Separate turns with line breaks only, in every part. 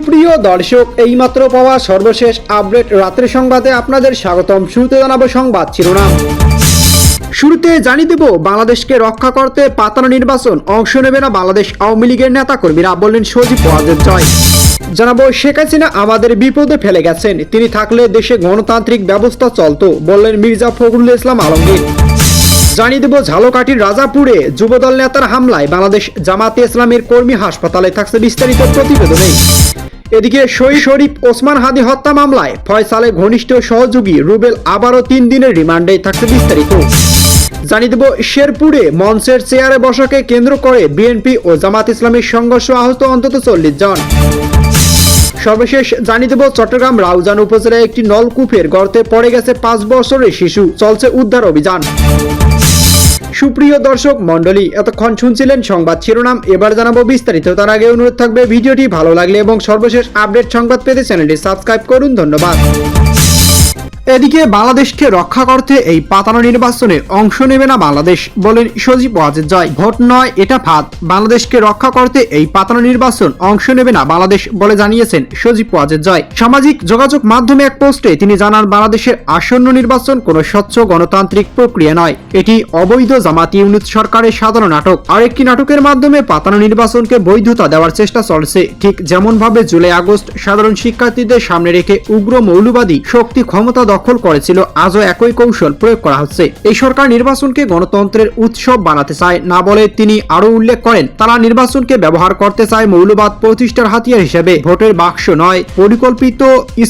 সুপ্রিয় দর্শক, এইমাত্র পাওয়া সর্বশেষ আপডেট রাতের সংবাদে আপনাদের স্বাগতম। শুরুতে জানাবো সংবাদ শিরোনাম। শুরুতে জানিয়ে দেব, বাংলাদেশকে রক্ষা করতে পাতানো নির্বাচন, অংশ নেবে না বাংলাদেশ আওয়ামী লীগের নেতাকর্মীরা, বললেন সজীব ওয়াজেদ জয়। জানাবো, শেখ হাসিনা আমাদের বিপদে ফেলে গেছেন, তিনি থাকলে দেশে গণতান্ত্রিক ব্যবস্থা চলতো, বললেন মির্জা ফখরুল ইসলাম আলমগীর। জানিয়ে দেব, ঝালকাঠির রাজাপুরে যুবদল নেতার হামলায় বাংলাদেশ জামাতে ইসলামের কর্মী হাসপাতালে, থাকছে বিস্তারিত প্রতিবেদনে। এদিকে শহীদ শরীফ ওসমান হাদি হত্যা মামলায় ফয়সালের ঘনিষ্ঠ সহযোগী রুবেল আবারও 3 দিনের রিমান্ডে, থাকছে বিস্তারিত। জানিয়ে দেব, শেরপুরে মঞ্চের চেয়ারে বসাকে কেন্দ্র করে বিএনপি ও জামাত ইসলামের সংঘর্ষ, আহত অন্তত 40 জন। সর্বশেষ জানিয়ে দেব, চট্টগ্রাম রাউজান উপজেলায় একটি নলকূপের গর্তে পড়ে গেছে 5 বছরের শিশু, চলছে উদ্ধার অভিযান। সুপ্রিয় দর্শক মন্ডলী, এতক্ষণ শুনছিলেন সংবাদ শিরোনাম, এবার জানাবো বিস্তারিত। তার আগে অনুরোধ থাকবে, ভিডিওটি ভালো লাগলে এবং সর্বশেষ আপডেট সংবাদ পেতে চ্যানেলটি সাবস্ক্রাইব করুন। ধন্যবাদ। এদিকে বাংলাদেশকে রক্ষা করতে এই পাতানো নির্বাচনে অংশ নেবে না বাংলাদেশ, বলেন সজীব ওয়াজেদ জয়। ভোট নয়, এটা ফাঁদ। বাংলাদেশকে রক্ষা করতে এই পাতানো নির্বাচন অংশ নেবে না বাংলাদেশ বলে জানিয়েছেন সজীব ওয়াজেদ জয়। সামাজিক যোগাযোগ মাধ্যমে এক পোস্টে তিনি জানান, বাংলাদেশের আসন্ন নির্বাচন কোনো স্বচ্ছ গণতান্ত্রিক প্রক্রিয়া নয়, এটি অবৈধ জামাতি ইউনিট সরকারের সাধারণ নাটক। আর একটি নাটকের মাধ্যমে পাতানো নির্বাচনকে বৈধতা দেওয়ার চেষ্টা চলছে, ঠিক যেমনভাবে জুলাই আগস্ট সাধারণ শিক্ষার্থীদের সামনে রেখে উগ্র মৌলবাদী শক্তি ক্ষমতা দখল করেছিল, আজও একই কৌশল প্রয়োগ করা হচ্ছে। এই সরকার নির্বাচনকে গণতন্ত্রের উৎসব বানাতে চায় না বলে তিনি আরো উল্লেখ করেন, তারা নির্বাচনকে ব্যবহার করতে চায় মৌলবাদ প্রতিষ্ঠার হাতিয়ার হিসেবে। ভোটের বাক্স নয়, পরিকল্পিত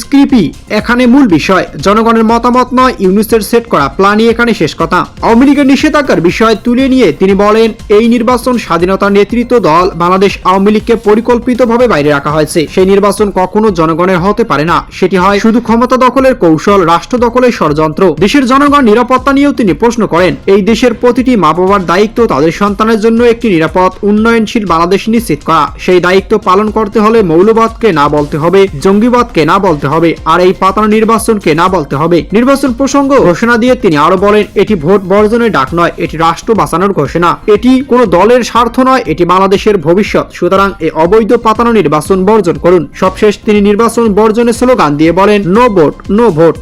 স্ক্রিপ্টই এখানে মূল বিষয়। জনগণের মতামত নয়, ইউনিসের সেট করা প্ল্যানই এখানে শেষ কথা। আওয়ামী লীগের নিষেধাজ্ঞার বিষয় তুলে নিয়ে তিনি বলেন, এই নির্বাচন স্বাধীনতার নেতৃত্ব দল বাংলাদেশ আওয়ামী লীগকে পরিকল্পিতভাবে বাইরে রাখা হয়েছে। সেই নির্বাচন কখনো জনগণের হতে পারে না, সেটি হয় শুধু ক্ষমতা দখলের কৌশল, রাষ্ট্র দখলের ষড়যন্ত্র। দেশের জনগণ নিরাপত্তা নিয়েও তিনি প্রশ্ন করেন, এই দেশের প্রতিটি মা বাবার দায়িত্ব তাদের সন্তানের জন্য একটি নিরাপদ উন্নয়নশীল বাংলাদেশ নিশ্চিত করা। সেই দায়িত্ব পালন করতে হলে মৌলবাদকে না বলতে হবে, জঙ্গিবাদকে না বলতে হবে, আর এই পাতানো নির্বাচনকে না বলতে হবে। নির্বাচন প্রসঙ্গ ঘোষণা দিয়ে তিনি আরো বলেন, এটি ভোট বর্জনের ডাক নয়, এটি রাষ্ট্র বাঁচানোর ঘোষণা। এটি কোনো দলের স্বার্থ নয়, এটি বাংলাদেশের ভবিষ্যৎ। সুতরাং এই অবৈধ পাতানো নির্বাচন বর্জন করুন। সবশেষ তিনি নির্বাচন বর্জনের স্লোগান দিয়ে বলেন, no vote, no vote.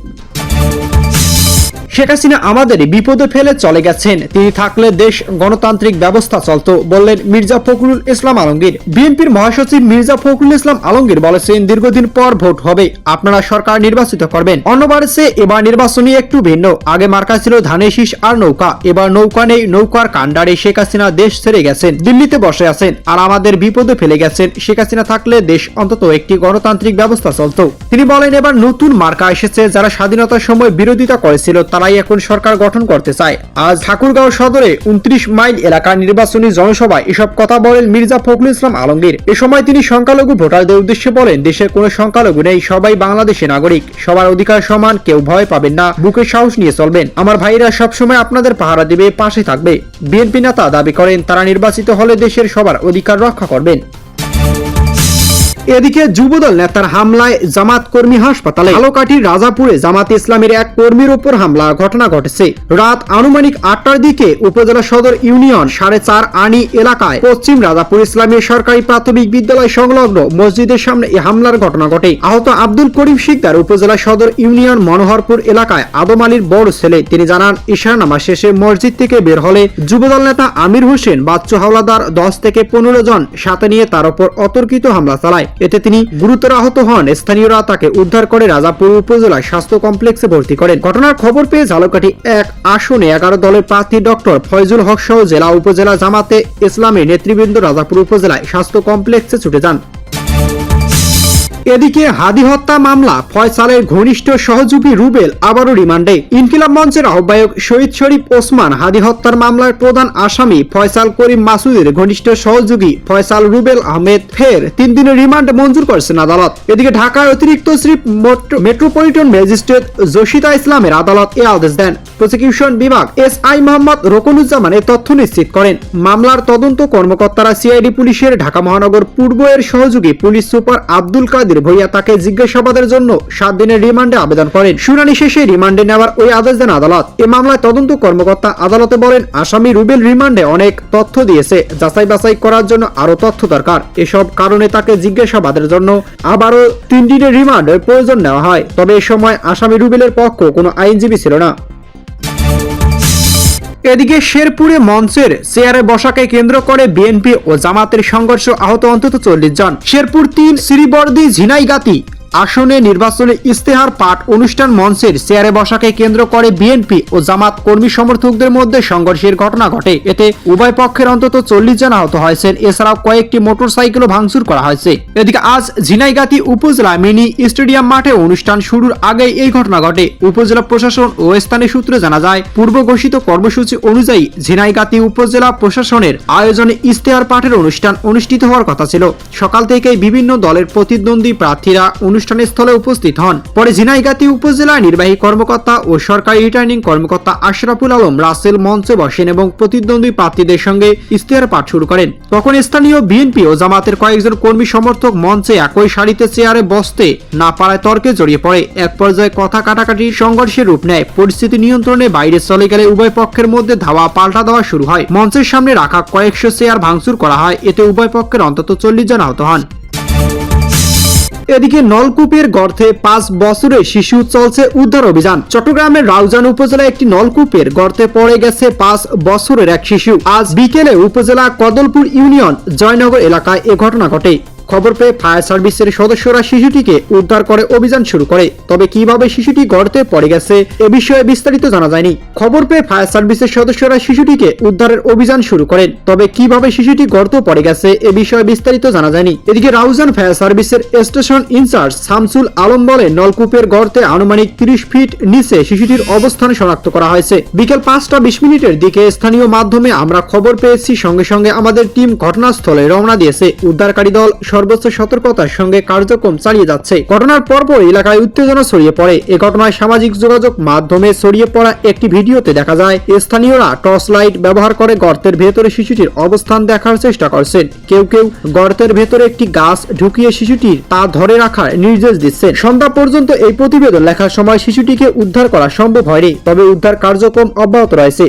Sheikh Hasina আমাদের বিপদে ফেলে চলে গেছেন, তিনি থাকলে দেশ গণতান্ত্রিক ব্যবস্থা চলতো, বললেন মির্জা ফখরুল ইসলাম আলমগীর। বিএনপির মহাসচিব মির্জা ফখরুল ইসলাম আলমগীর বলেছেন, দীর্ঘদিন পর ভোট হবে, আপনারা সরকার নির্বাচিত করবেন। অন্যবারের চেয়ে এবার নির্বাচনী একটু ভিন্ন। আগে মার্কা ছিল ধানের শীষ আর নৌকা, এবার নৌকা নেই, নৌকার কাণ্ডারে শেখ হাসিনা দেশ ছেড়ে গেছেন, দিল্লিতে বসে আছেন, আর আমাদের বিপদে ফেলে গেছেন। শেখ হাসিনা থাকলে দেশ অন্তত একটি গণতান্ত্রিক ব্যবস্থা চলতো। তিনি বলেন, এবার নতুন মার্কা এসেছে, যারা স্বাধীনতার সময় বিরোধিতা করেছিল তারাই এখন সরকার গঠন করতে চায়। আজ ঠাকুরগাঁও সদরে 29 মাইল এলাকার নির্বাচনী জনসভায় এসব কথা বলেন মির্জা ফখরুল ইসলাম আলমগীর। এ সময় তিনি সংখ্যালঘু ভোটারদের উদ্দেশ্যে বলেন, দেশের কোনো সংখ্যালঘু নেই, সবাই বাংলাদেশের নাগরিক, সবার অধিকার সমান, কেউ ভয় পাবেন না, বুকে সাহস নিয়ে চলবেন। আমার ভাইরা সবসময় আপনাদের পাহারা দিবে, পাশে থাকবে। বিএনপি নেতা দাবি করেন, তারা নির্বাচিত হলে দেশের সবার অধিকার রক্ষা করবেন। এদিকে যুবদল নেতার হামলায় জামাত কর্মী হাসপাতালে, ঝালকাঠির রাজাপুরে জামাত ইসলামের এক কর্মীর উপর হামলা ঘটনা ঘটেছে। রাত আনুমানিক 8টার দিকে উপজেলা সদর ইউনিয়ন 4.5 আনি এলাকায় পশ্চিম রাজাপুর ইসলামী সরকারি প্রাথমিক বিদ্যালয় সংলগ্ন মসজিদের সামনে এই হামলার ঘটনা ঘটে। আহত আব্দুল করিম শিকদার উপজেলা সদর ইউনিয়ন মনোহরপুর এলাকায় আদম আলীর বড় ছেলে। তিনি জানান, ইশার নামাজ শেষে মসজিদ থেকে বের হলে যুবদল নেতা আমির হোসেন বাচ্চু হাওলাদার 10 থেকে 15 জন সাথে নিয়ে তার উপর অতর্কিত হামলা চালায়। এতে তিনি গুরুতর আহত হন। স্থানীয়রা তাকে উদ্ধার করে রাজাপুর উপজেলা স্বাস্থ্য কমপ্লেক্সে ভর্তি করেন। ঘটনার খবর পেয়ে ঝালকাঠি 1 আসনে 11 দলের প্রার্থী ডক্টর ফয়জুল হক সহ জেলা উপজেলা জামাতে ইসলামের নেতৃবৃন্দ রাজাপুর উপজেলায় স্বাস্থ্য কমপ্লেক্সে ছুটে যান। এদিকে হাদি হত্যা মামলা, ফয়সালের ঘনিষ্ঠ সহযোগী রুবেল আবারও রিমান্ডে। ইনকিলাব মঞ্চের আহ্বায়ক শহীদ শরীফ ওসমান হাদি হত্যার মামলার প্রধান আসামি ফয়সাল করিম মাসুদের ঘনিষ্ঠ সহযোগী ফয়সাল রুবেল আহমেদ ফের 3 দিনের রিমান্ড মঞ্জুর করেছেন আদালত। এদিকে ঢাকার অতিরিক্ত মেট্রোপলিটন ম্যাজিস্ট্রেট জসিতা ইসলামের আদালত এ আদেশ দেন। প্রসিকিউশন বিভাগ এসআই মোহাম্মদ রকনুজ্জামান এই তথ্য নিশ্চিত করেন। মামলার তদন্ত কর্মকর্তারা সিআইডি পুলিশের ঢাকা মহানগর পূর্ব এর সহযোগী পুলিশ সুপার আব্দুল কাদের আলমগীর ভূঁইয়া তাকে জিজ্ঞাসাবাদের জন্য 7 দিনের রিমান্ডে আবেদন করেন। শুনানি শেষে রিমান্ডে নেওয়ার ওই আদেশ দেন আদালত। এ মামলায় তদন্ত কর্মকর্তা আদালতে বলেন, আসামি রুবেল রিমান্ডে অনেক তথ্য দিয়েছে, যাচাই বাছাই করার জন্য আরো তথ্য দরকার। এসব কারণে তাকে জিজ্ঞাসাবাদের জন্য আবারও 3 দিনের রিমান্ডের প্রয়োজন নেওয়া হয়। তবে এ সময় আসামি রুবেলের পক্ষ কোনো আইনজীবী ছিল না। এদিকে শেরপুরে মঞ্চের চেয়ারে বসাকে কেন্দ্র করে বিএনপি ও জামাতের সংঘর্ষ, আহত অন্তত 40 জন। শেরপুর 3 শ্রীবর্দী ঝিনাইগাতি আসনে নির্বাচনে ইস্তেহার পাঠ অনুষ্ঠান মঞ্চের চেয়ারে বসাকে কেন্দ্র করে বিএনপি ও জামাত কর্মী সমর্থকদের মধ্যে সংঘর্ষের ঘটনা ঘটে। এতে উভয় পক্ষের অন্তত 40 জন আহত হয়েছেন। এছাড়াও কয়েকটি মোটরসাইকেলও ভাঙচুর করা হয়েছে। এদিকে আজ ঝিনাইগাতি উপজেলা মিনি স্টেডিয়াম মাঠে অনুষ্ঠান শুরুর আগেই এই ঘটনা ঘটে। উপজেলা প্রশাসন ও স্থানীয় সূত্রে জানা যায়, পূর্ব ঘোষিত কর্মসূচি অনুযায়ী ঝিনাইগাতি উপজেলা প্রশাসনের আয়োজনে ইস্তেহার পাঠের অনুষ্ঠান অনুষ্ঠিত হওয়ার কথা ছিল। সকাল থেকেই বিভিন্ন দলের প্রতিদ্বন্দ্বী প্রার্থীরা অনুষ্ঠানস্থলে উপস্থিত হন। পরে ঝিনাইগাতি উপজেলা নির্বাহী কর্মকর্তা ও সরকারি রিটার্নিং কর্মকর্তা আশরাফুল আলম রাসেল মঞ্চে বসেন এবং প্রতিদ্বন্দ্বী প্রার্থীদের সঙ্গে ইস্তেহার পাঠ শুরু করেন। তখন স্থানীয় বিএনপি ও জামাতের কয়েকজন কর্মী সমর্থক মঞ্চে একই সারিতে চেয়ারে বসতে না পারায় তর্কে জড়িয়ে পড়ে। এক পর্যায়ে কথা কাটাকাটির সংঘর্ষের রূপ নেয়। পরিস্থিতি নিয়ন্ত্রণে বাইরে চলে গেলে উভয় পক্ষের মধ্যে ধাওয়া পাল্টা দেওয়া শুরু হয়। মঞ্চের সামনে রাখা কয়েকশো চেয়ার ভাঙচুর করা হয়। এতে উভয় পক্ষের অন্তত 40 জন আহত হন। এদিকে নলকূপের গর্তে 5 বছরের শিশু, চলছে উদ্ধার অভিযান। চট্টগ্রামের রাউজান উপজেলায় একটি নলকূপের গর্তে পড়ে গেছে 5 বছরের এক শিশু। আজ বিকেলে উপজেলা কদলপুর ইউনিয়ন জয়নগর এলাকায় এ ঘটনা ঘটে। খবর পেয়ে ফায়ার সার্ভিসের সদস্যরা শিশুটিকে উদ্ধার করে অভিযান শুরু করে। তবে কিভাবে শিশুটি গর্তে পড়ে গেছে এ বিষয়ে বিস্তারিত জানা যায়নি। খবর পেয়ে ফায়ার সার্ভিসের সদস্যরা শিশুটিকে উদ্ধারের অভিযান শুরু করেন। তবে কিভাবে শিশুটি গর্তে পড়ে গেছে এ বিষয়ে বিস্তারিত জানা যায়নি। এদিকে রাউজান ফায়ার সার্ভিসের স্টেশন ইনচার্জ শামসুল আলম বলেন, নলকূপের গর্তে আনুমানিক 30 ফিট নিচে শিশুটির অবস্থান শনাক্ত করা হয়েছে। বিকেল 5টা 20 মিনিটের দিকে স্থানীয় মাধ্যমে আমরা খবর পেয়েছি। সঙ্গে সঙ্গে আমাদের টিম ঘটনাস্থলে রওনা দিয়েছে। উদ্ধারকারী দল সর্বোচ্চ সতর্কতার সঙ্গে কার্যক্রম চালিয়ে যাচ্ছে। ঘটনার পরপর এলাকায় উত্তেজনা ছড়িয়ে পড়ে। এ ঘটনায় সামাজিক যোগাযোগ মাধ্যমে ছড়িয়ে পড়া একটি ভিডিওতে দেখা যায় স্থানীয়রা টর্চ লাইট ব্যবহার করে গর্তের ভেতরে শিশুটির অবস্থান দেখার চেষ্টা করছেন। কেউ কেউ গর্তের ভেতরে একটি গাছ ঢুকিয়ে শিশুটির তা ধরে রাখার নির্দেশ দিচ্ছেন। সন্ধ্যা পর্যন্ত এই প্রতিবেদন লেখার সময় শিশুটিকে উদ্ধার করা সম্ভব হয়নি। তবে উদ্ধার কার্যক্রম অব্যাহত রয়েছে।